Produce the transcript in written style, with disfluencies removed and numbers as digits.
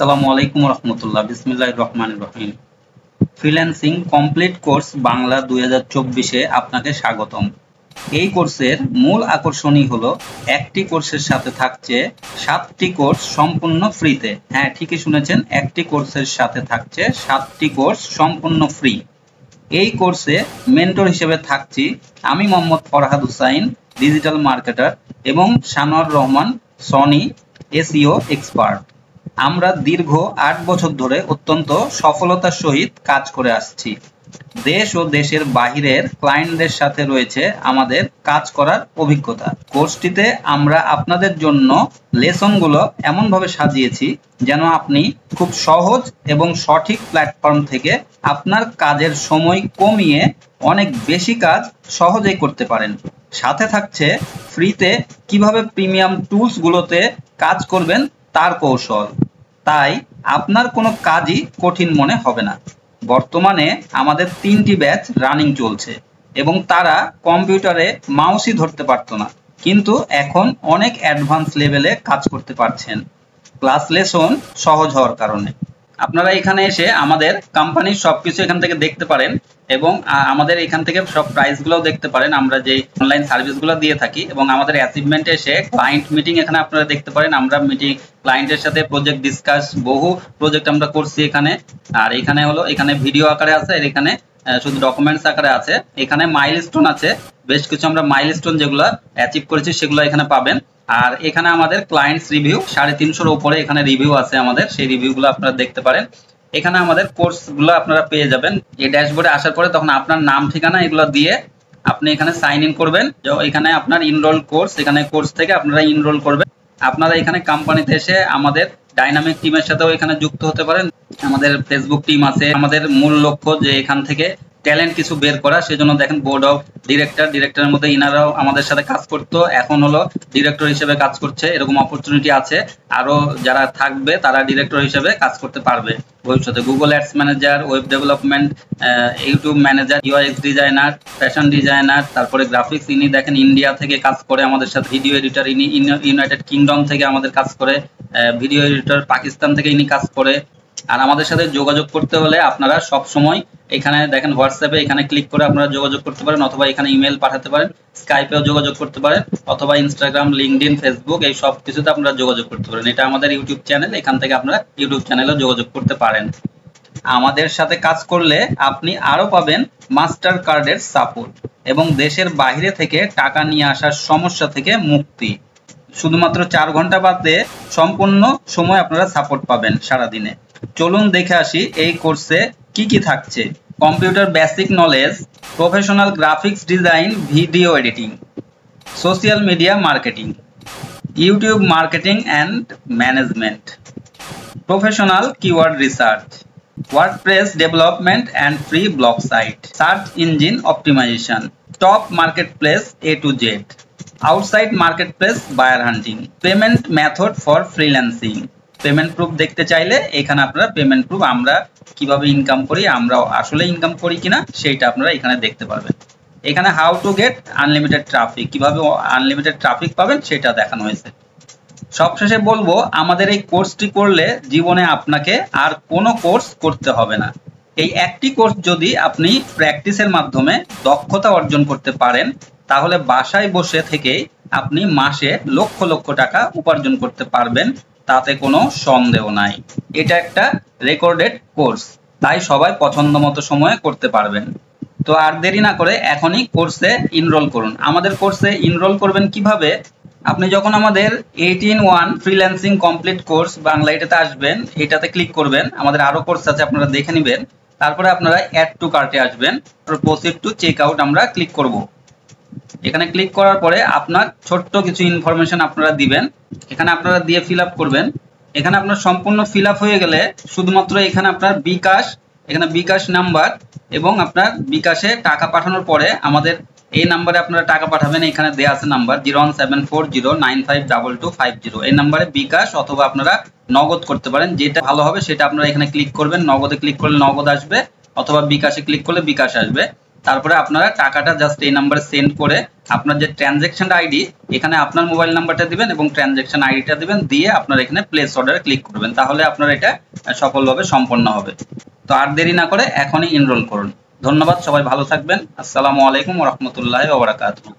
আসসালামু আলাইকুম রহমতুল্লাহ। বিসমিল্লাহির রহমানির রহিম। ফ্রিল্যান্সিং কমপ্লিট কোর্স বাংলা 2024-এ আপনাকে স্বাগতম। এই কোর্সের মূল আকর্ষণই হলো একটি কোর্সের সাথে থাকছে 7টি কোর্স সম্পূর্ণ ফ্রিতে। হ্যাঁ, ঠিকই শুনেছেন, একটি কোর্সের সাথে থাকছে 7টি কোর্স সম্পূর্ণ ফ্রি। এই কোর্সে মেন্টর হিসেবে থাকছি আমি মোহাম্মদ ফরহাদ হুসাইন, ডিজিটাল মার্কেটার, এবং Sanowar Rahman, Sony SEO expert. আমরা দীর্ঘ 8 বছর ধরে অত্যন্ত সফলতার সহিত কাজ করে আসছি। দেশ ও দেশের বাহিরের ক্লায়েন্টদের সাথে রয়েছে আমাদের কাজ করার অভিজ্ঞতা। কোর্সটিতে আমরা আপনাদের জন্য লেসনগুলো এমনভাবে সাজিয়েছি যেন আপনি খুব সহজ এবং সঠিক প্ল্যাটফর্ম থেকে আপনার কাজের সময় কমিয়ে অনেক বেশি কাজ সহজেই করতে পারেন। সাথে থাকছে ফ্রিতে কিভাবে প্রিমিয়াম টুলসগুলোতে কাজ করবেন তার কৌশল। তাই আপনার কোনো কাজই কঠিন মনে হবে না। বর্তমানে আমাদের 3টি ব্যাচ রানিং চলছে এবং তারা কম্পিউটারে মাউসই ধরতে পারতো না, কিন্তু এখন অনেক অ্যাডভান্স লেভেলে কাজ করতে পারছেন ক্লাস লেসন সহজ হওয়ার কারণে। আপনারা এখানে এসে আমাদের কোম্পানির সবকিছু এখান থেকে দেখতে পারেন এবং আমাদের এখান থেকে সব প্রাইসগুলোও দেখতে পারেন, আমরা যে অনলাইন সার্ভিসগুলো দিয়ে থাকি, এবং আমাদের অ্যাচিভমেন্টে এসে ক্লায়েন্ট মিটিং এখানে আপনারা দেখতে পারেন। আমরা মিটিং ক্লায়েন্টের সাথে প্রজেক্ট ডিসকাস, বহু প্রজেক্ট আমরা করছি এখানে। আর এখানে হলো, এখানে ভিডিও আকারে আছে, আর এখানে শুধু ডকুমেন্টস আকারে আছে। এখানে মাইলস্টোন আছে, বেশ কিছু আমরা মাইলস্টোন যেগুলো অ্যাচিভ করেছি সেগুলো এখানে পাবেন। আর এখানে আমাদের ক্লায়েন্টস রিভিউ 350-এর উপরে এখানে রিভিউ আছে আমাদের, সেই রিভিউগুলো আপনারা দেখতে পারেন। এখানে আমাদের কোর্সগুলো আপনারা পেয়ে যাবেন। এই ড্যাশবোর্ডে আসার পরে তখন আপনার নাম ঠিকানা এগুলো দিয়ে আপনি এখানে সাইন ইন করবেন। এখানে আপনার ইনরোল কোর্স, এখানে কোর্স থেকে আপনারা ইনরোল করবেন। আপনারা এখানে কোম্পানিতে এসে আমাদের ডাইনামিক টিমের সাথেও এখানে যুক্ত হতে পারেন। আমাদের ফেসবুক টিম আছে। আমাদের মূল লক্ষ্য যে এখান থেকে ট্যালেন্ট কিছু বের করা, সেজন্য দেখেন বোর্ড অফ ডিরেক্টরের মধ্যে ইনারাও আমাদের সাথে কাজ করতো, এখন হলো ডিরেক্টর হিসেবে কাজ করছে। এরকম অপরচুনিটি আছে, আরো যারা থাকবে তারা ডিরেক্টর হিসেবে কাজ করতে পারবে ভবিষ্যতে। Google ads manager, web development, YouTube manager, UX designer, fashion designer, তারপরে গ্রাফিক্স। ইনি দেখেন ইন্ডিয়া থেকে কাজ করে আমাদের সাথে। ভিডিও এডিটর ইনি ইউনাইটেড কিংডম থেকে আমাদের কাজ করে। ভিডিও এডিটর পাকিস্তান থেকে ইনি কাজ করে। আর আমাদের সাথে যোগাযোগ করতে হলে আপনারা সব সময় এখানে দেখেন হোয়াটসঅ্যাপে এখানে ক্লিক করে আপনারা যোগাযোগ করতে পারেন, অথবা এখানে ইমেল পাঠাতে পারেন, স্কাইপেও যোগাযোগ করতে পারেন, অথবা ইনস্টাগ্রাম, লিঙ্কডইন, ফেসবুক, এই সব কিছুতে আপনারা যোগাযোগ করতে পারেন। এটা আমাদের ইউটিউব চ্যানেল, এখান থেকে আপনারা ইউটিউব চ্যানেলেও যোগাযোগ করতে পারেন। আমাদের সাথে কাজ করলে আপনি আরো পাবেন মাস্টার কার্ডের সাপোর্ট এবং দেশের বাইরে থেকে টাকা নিয়ে আসার সমস্যা থেকে মুক্তি। শুধুমাত্র 4 ঘন্টা বাদে সম্পূর্ণ সময় আপনারা সাপোর্ট পাবেন সারাদিনে। চলুন দেখে আসি এই কোর্সে কি কি থাকছে। Computer basic knowledge, professional graphics design, video editing, social media marketing, YouTube marketing and management, professional keyword research, WordPress development and free blog site, search engine optimization, top marketplace A to Z, outside marketplace buyer hunting, payment method for freelancing. Payment proof দেখতে চাইলে এখানে আপনারা payment proof, আমরা কিভাবে income করি, আমরা আসলে income করি কিনা সেইটা আপনারা এখানে দেখতে পারবেন। এখানে how to get unlimited traffic, কিভাবে আনলিমিটেড ট্রাফিক পাবেন সেটা দেখানো হয়েছে। সবশেষে বলবো, আমাদের এই কোর্সটি করলে জীবনে আপনাকে আর কোনো কোর্স করতে হবে না। এই একটি কোর্স যদি আপনি প্র্যাকটিসের মাধ্যমে দক্ষতা অর্জন করতে পারেন, তাহলে বাসায় বসে থেকেই আপনি মাসে লক্ষ লক্ষ টাকা উপার্জন করতে পারবেন, তাতে কোনো সন্দেহ নাই। এটা একটা রেকর্ডেড কোর্স, তাই সবাই পছন্দ মতো সময়ে করতে পারবেন। তো আর দেরি না করে এখনই কোর্সে ইনরোল করুন। আমাদের কোর্সে ইনরোল করবেন কিভাবে? আপনি যখন আমাদের 18-1 ফ্রিল্যান্সিং কমপ্লিট কোর্স বাংলা এটাতে আসবেন, এটাতে ক্লিক করবেন। আমাদের আরো কোর্স আছে, আপনারা দেখে নেবেন। তারপরে আপনারা অ্যাড টু কার্টে আসবেন, প্রসিড টু চেক আউট আমরা ক্লিক করব। এখানে ক্লিক করার পরে আপনার ছোট্ট কিছু ইনফরমেশন আপনারা দিবেন, এখানে আপনারা দিয়ে ফিল আপ করবেন। এখানে আপনার সম্পূর্ণ ফিল আপ হয়ে গেলে শুধুমাত্র এখানে আপনার বিকাশ, এখানে বিকাশ নাম্বার এবং আপনার বিকাশে টাকা পাঠানোর পরে আমাদের এই নাম্বারে আপনারা টাকা পাঠাবেন। এখানে দেয়া আছে নাম্বার 01740952250। এই নাম্বারে বিকাশ অথবা আপনারা নগদ করতে পারেন, যেটা ভালো হবে সেটা আপনারা এখানে ক্লিক করবেন। নগদে ক্লিক করলে নগদ আসবে, অথবা বিকাশে ক্লিক করলে বিকাশ আসবে। তারপরে আপনারা টাকাটা জাস্ট এই নাম্বারে সেন্ড করে আপনার যে ট্রানজ্যাকশন আইডি, এখানে আপনার মোবাইল নাম্বারটা দিবেন এবং ট্রানজ্যাকশন আইডিটা দিবেন, দিয়ে আপনারা এখানে প্লেস অর্ডারে ক্লিক করবেন। তাহলে আপনার এটা সফলভাবে সম্পন্ন হবে। তো আর দেরি না করে এখনই এনরোল করুন। ধন্যবাদ, সবাই ভালো থাকবেন। আসসালামু আলাইকুম ওয়া রাহমাতুল্লাহি ওয়া বারাকাতুহু।